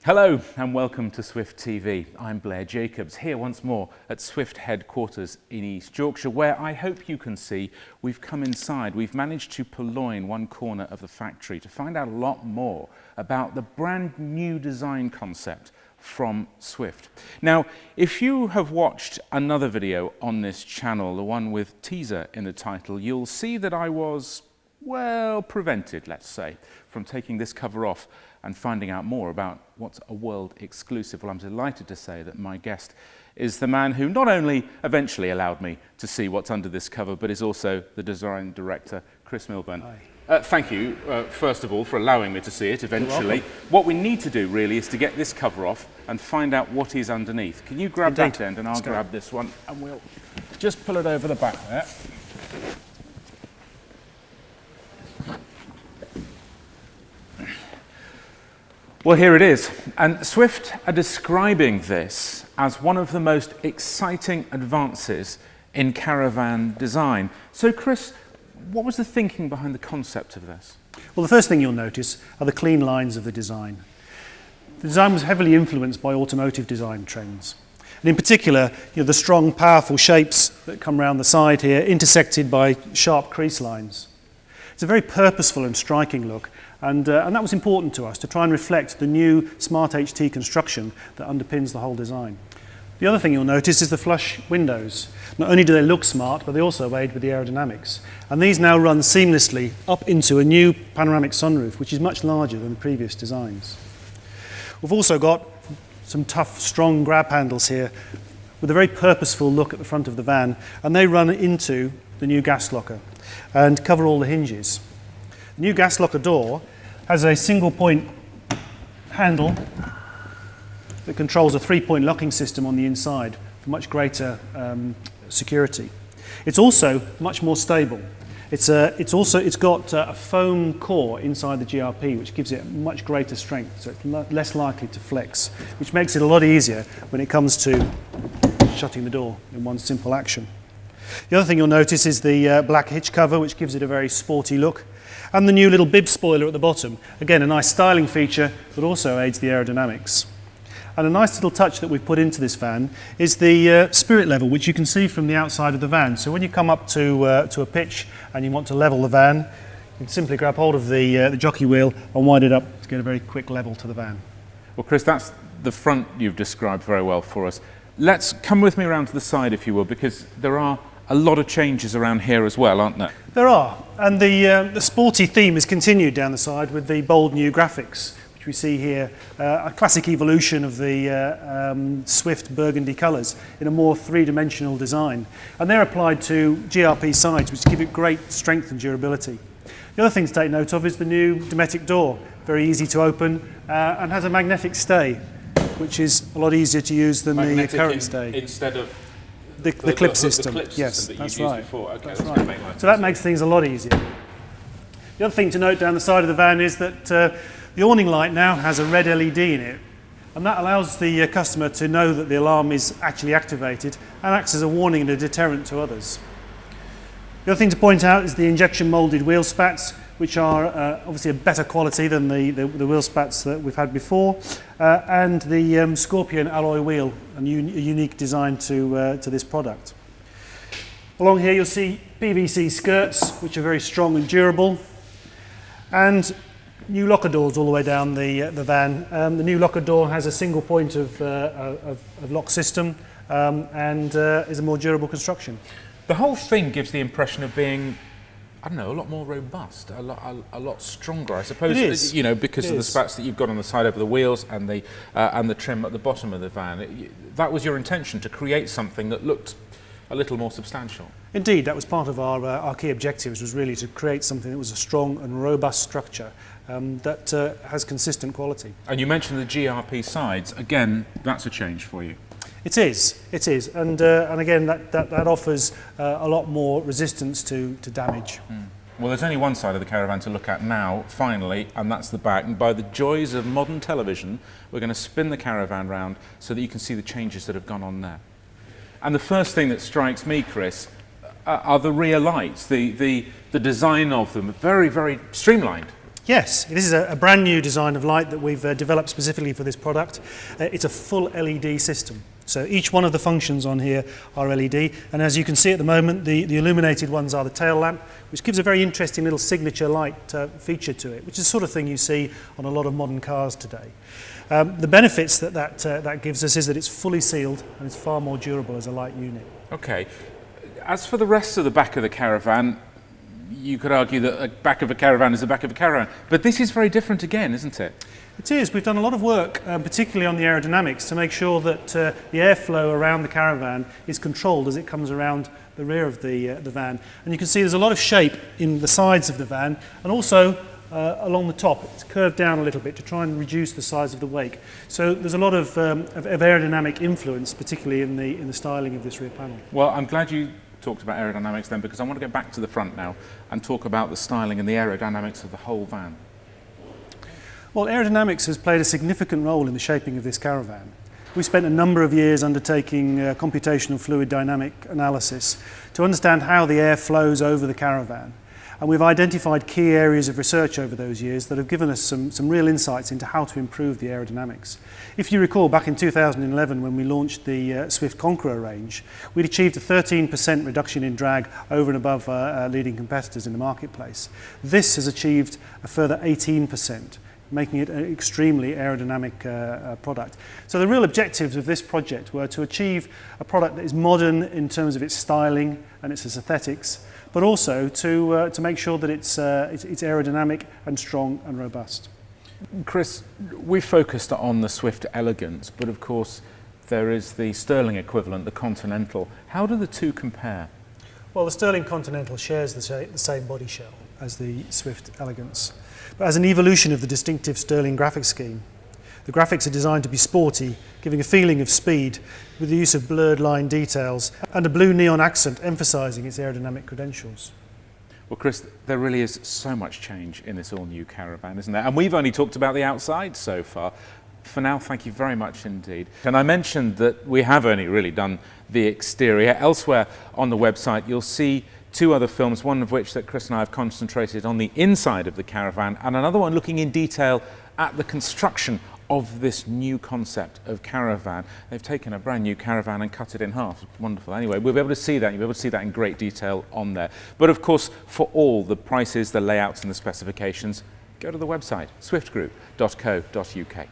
Hello and welcome to Swift TV. I'm Blair Jacobs, here once more at Swift headquarters in East Yorkshire, where I hope you can see we've come inside. We've managed to purloin one corner of the factory to find out a lot more about the brand new design concept from Swift. Now, if you have watched another video on this channel, the one with teaser in the title, you'll see that I was, well, prevented, let's say, from taking this cover off and finding out more about what's a world exclusive. Well, I'm delighted to say that my guest is the man who not only eventually allowed me to see what's under this cover, but is also the design director, Chris Milburn. Hi. Thank you, first of all, for allowing me to see it eventually. What we need to do, really, is to get this cover off and find out what is underneath. Can you grab that end, and I'll grab this one, and we'll just pull it over the back there. Well, here it is, and Swift are describing this as one of the most exciting advances in caravan design. So, Chris, what was the thinking behind the concept of this? Well, the first thing you'll notice are the clean lines of the design. The design was heavily influenced by automotive design trends. And in particular, the strong, powerful shapes that come around the side here, intersected by sharp crease lines. It's a very purposeful and striking look, and that was important to us, to try and reflect the new Smart HT construction that underpins the whole design. The other thing you'll notice is the flush windows. Not only do they look smart, but they also aid with the aerodynamics. And these now run seamlessly up into a new panoramic sunroof, which is much larger than the previous designs. We've also got some tough, strong grab handles here with a very purposeful look at the front of the van, and they run into the new gas locker and cover all the hinges. The new gas locker door has a single point handle that controls a 3-point locking system on the inside for much greater security. It's also much more stable. It's got a foam core inside the GRP, which gives it much greater strength, so it's less likely to flex, which makes it a lot easier when it comes to shutting the door in one simple action. The other thing you'll notice is the black hitch cover, which gives it a very sporty look, and the new little bib spoiler at the bottom. Again, a nice styling feature that also aids the aerodynamics. And a nice little touch that we've put into this van is the spirit level, which you can see from the outside of the van. So when you come up to a pitch and you want to level the van, you can simply grab hold of the jockey wheel and wind it up to get a very quick level to the van. Well, Chris, that's the front you've described very well for us. Let's come with me around to the side, if you will, because there are a lot of changes around here as well, aren't there? There are, and the sporty theme is continued down the side with the bold new graphics, which we see here, a classic evolution of the Swift burgundy colours in a more three-dimensional design. And they're applied to GRP sides, which give it great strength and durability. The other thing to take note of is the new Dometic door, very easy to open and has a magnetic stay, which is a lot easier to use than the current stay. Instead of the clip system. The clip yes, system that that's you've right. used before. Okay, that's that's right. going to make life So that makes things a lot easier. The other thing to note down the side of the van is that the awning light now has a red LED in it, and that allows the customer to know that the alarm is actually activated and acts as a warning and a deterrent to others. The other thing to point out is the injection moulded wheel spats, which are obviously a better quality than the wheel spats that we've had before, and the Scorpion alloy wheel, a unique design to this product. Along here you'll see PVC skirts, which are very strong and durable, and new locker doors all the way down the van. The new locker door has a single point of lock system and is a more durable construction. The whole thing gives the impression of being, I don't know, a lot more robust, a lot stronger, I suppose. It is. You know, because of the spats that you've got on the side over the wheels and the trim at the bottom of the van. That was your intention, to create something that looked a little more substantial. Indeed, that was part of our key objectives, was really to create something that was a strong and robust structure that has consistent quality. And you mentioned the GRP sides. Again, that's a change for you. It is, and again that offers a lot more resistance to damage. Well, there's only one side of the caravan to look at now, finally, and that's the back. And by the joys of modern television, we're going to spin the caravan round so that you can see the changes that have gone on there. And the first thing that strikes me, Chris, are the rear lights. The design of them, very, very streamlined. Yes, this is a brand new design of light that we've developed specifically for this product. It's a full LED system. So each one of the functions on here are LED, and as you can see at the moment, the illuminated ones are the tail lamp, which gives a very interesting little signature light feature to it, which is the sort of thing you see on a lot of modern cars today. The benefits that gives us is that it's fully sealed and it's far more durable as a light unit. Okay. As for the rest of the back of the caravan, you could argue that the back of a caravan is the back of a caravan, but this is very different again, isn't it? It is. We've done a lot of work, particularly on the aerodynamics, to make sure that the airflow around the caravan is controlled as it comes around the rear of the van. And you can see there's a lot of shape in the sides of the van, and also along the top. It's curved down a little bit to try and reduce the size of the wake. So there's a lot of aerodynamic influence, particularly in the styling of this rear panel. Well, I'm glad you talked about aerodynamics then, because I want to go back to the front now and talk about the styling and the aerodynamics of the whole van. Well, aerodynamics has played a significant role in the shaping of this caravan. We spent a number of years undertaking computational fluid dynamic analysis to understand how the air flows over the caravan. And we've identified key areas of research over those years that have given us some real insights into how to improve the aerodynamics. If you recall, back in 2011 when we launched the Swift Conqueror range, we'd achieved a 13% reduction in drag over and above our leading competitors in the marketplace. This has achieved a further 18%. Making it an extremely aerodynamic product. So the real objectives of this project were to achieve a product that is modern in terms of its styling and its aesthetics, but also to make sure that it's aerodynamic and strong and robust. Chris, we focused on the Swift Elegance, but of course there is the Sterling equivalent, the Continental. How do the two compare? Well, the Sterling Continental shares the same body shell as the Swift Elegance, but as an evolution of the distinctive Sterling graphics scheme. The graphics are designed to be sporty, giving a feeling of speed with the use of blurred line details and a blue neon accent emphasising its aerodynamic credentials. Well, Chris, there really is so much change in this all-new caravan, isn't there? And we've only talked about the outside so far. For now, thank you very much indeed. And I mentioned that we have only really done the exterior. Elsewhere on the website, you'll see two other films, one of which that Chris and I have concentrated on the inside of the caravan, and another one looking in detail at the construction of this new concept of caravan. They've taken a brand new caravan and cut it in half. Wonderful. Anyway, we'll be able to see that. You'll be able to see that in great detail on there. But of course, for all the prices, the layouts and the specifications, go to the website, swiftgroup.co.uk.